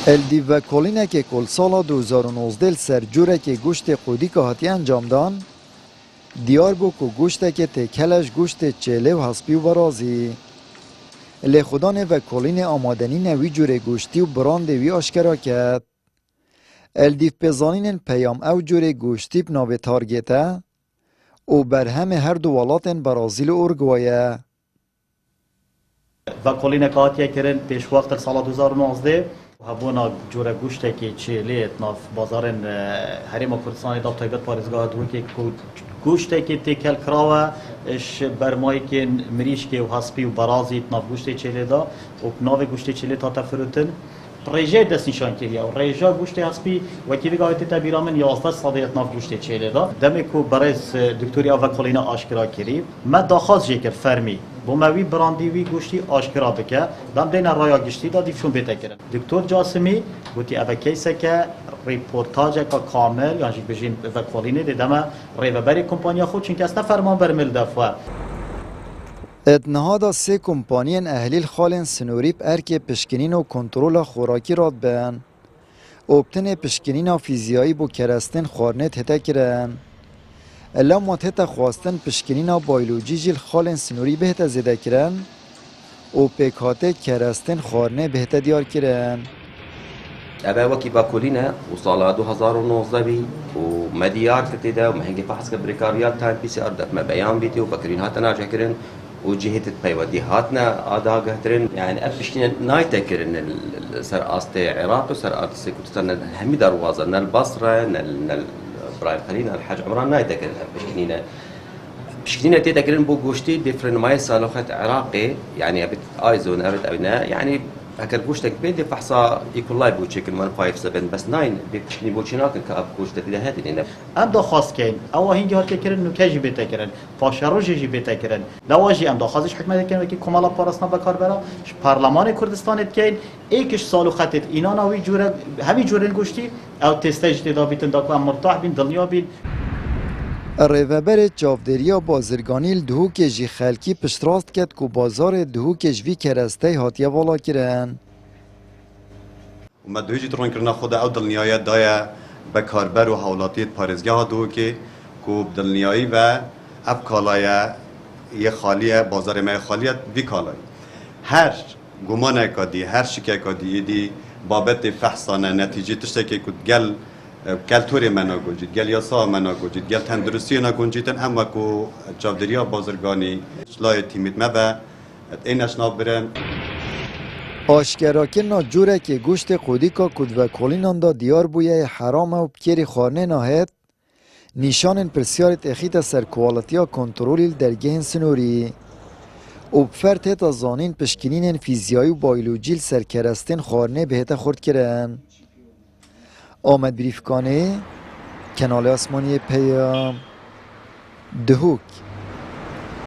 الدی و کلینه که کل سال 2019 سر جوره که گوشت قودی که هاتی انجام دان دیار بو که گوشت که تکلش گوشت چله و حسبی و برازی لی خودان و کلین آمادنی نوی جوره گوشتی و براند وی آشکرا کرد الدیف پزانین پیام او جوره گوشتی بناوه تارگیته و بر همه هر دو ولات برازیل و اورگوایه و کلین کاتیه کرن پیش وقت سال 2019 هبونا جوره گوشته که چلیت ناف بازارن حریم کردستان داب تایبت پارزگاه دو که گوشته که تکل کراوه اش برمایی که مریش که و حسبی و برازی ناف گوشته چلی دا و ناف گوشته چلی تا تفروتن ریجه دست نشان کردی و ریجه گوشته حسبی و کی بگاوتی تبیرامن 11 صدیت ناف گوشته چلی دا دمی کو برایس دکتوری آوا کلینا آشکرا کردی ما داخاز جکر فرمی بوموی براندی وی گوشتی آشکرا بکه دم دینا رایا گشتی دادی فون بیت کردن دکتر جاسمی گوتی اوه کیسه که ریپورتاج که کامل یعنی بجین و کلینه دیدم ریوبری کمپانیا خود چون که اصلا فرمان برمل دفعه اتنهادا سه کمپانین اهلیل خالن سنوریب ارک پشکنین و کنترول خوراکی راد بین اوبتن پشکنین و فیزیایی بو کرستن خارنه تته کرن الا ما تته خواستن پشکنین و بایلوجی جیل خالن سنوری بهت زده کرن و پیکاته کرستن خارنه بهت دیار کرن أبا وكي باكولينا وصال 2019 بي ومديار كتيدا ومهنجي فحص كبريكاريات تايم بي سي ار دف ما بيان بيتي وبكرين هاتنا جاكرين وجهة بيودي هاتنا آدا قهترين يعني أبشتين نايتا كرين سر آستي عراق وسر آستي كتستان همي دروازة نال بصرة نال برايم خلينا الحاج عمران نايتا كرين أبشتين بشكلنا تيتا كرين بو قوشتي ديفرن ماي سالوخت عراقي يعني أبت آيزون أبت أبنا يعني هكر گوشتك بيدي فحصا ايكولاي بو تشيكن 157 بس 9 بيكشني بو تشيناكن كاب گوشتك ده هاتي لنا ام داخواست کن او هنگی هات کرن نوکجی بیت کرن فاشروجی بیت کرن لواجی ام داخوازش حکمت کن که کمالا پاراسنا بکار برا پارلمان کردستان کن ایکش سالو خطت اینا ناوی جوره همین جوره گوشتی او تستج تدا بیتن داکو مرتاح بین دنیا بین ریوبر چاودریا بازرگانیل دهوک جی خلکی پشتراست کد کو بازار دهوک جوی کرسته هاتیه والا کرن و مدهوجی ترون کرنا خود او دلنیای دایا بکاربر و حولاتیت پارزگاه دهوکی کو دلنیایی و اف کالای یه خالیه بازار مای خالیت وی کالای هر گمان کدی هر شکای کدی دی بابت فحصانه نتیجه تشته که کد گل کلتوری منا گوجید گل یاسا منا گوجید گل تندرستی نا گوجیدن هم وکو چاودریا بازرگانی لای تیمیت ما و اینش نابرم آشکرا که نا جوره که گوشت قودی که کد و کلینان دا دیار بویه حرام و بکیری خارنه ناهد نیشان پرسیارت اخیت سر کوالتیا کنترولیل درگه سنوری و بفرت هتا زانین پشکنین فیزیایی و بایلوجیل سرکرستین خارنه بهتا خورد کرن آمد بریفکانه کانال آسمانی پیام دهوک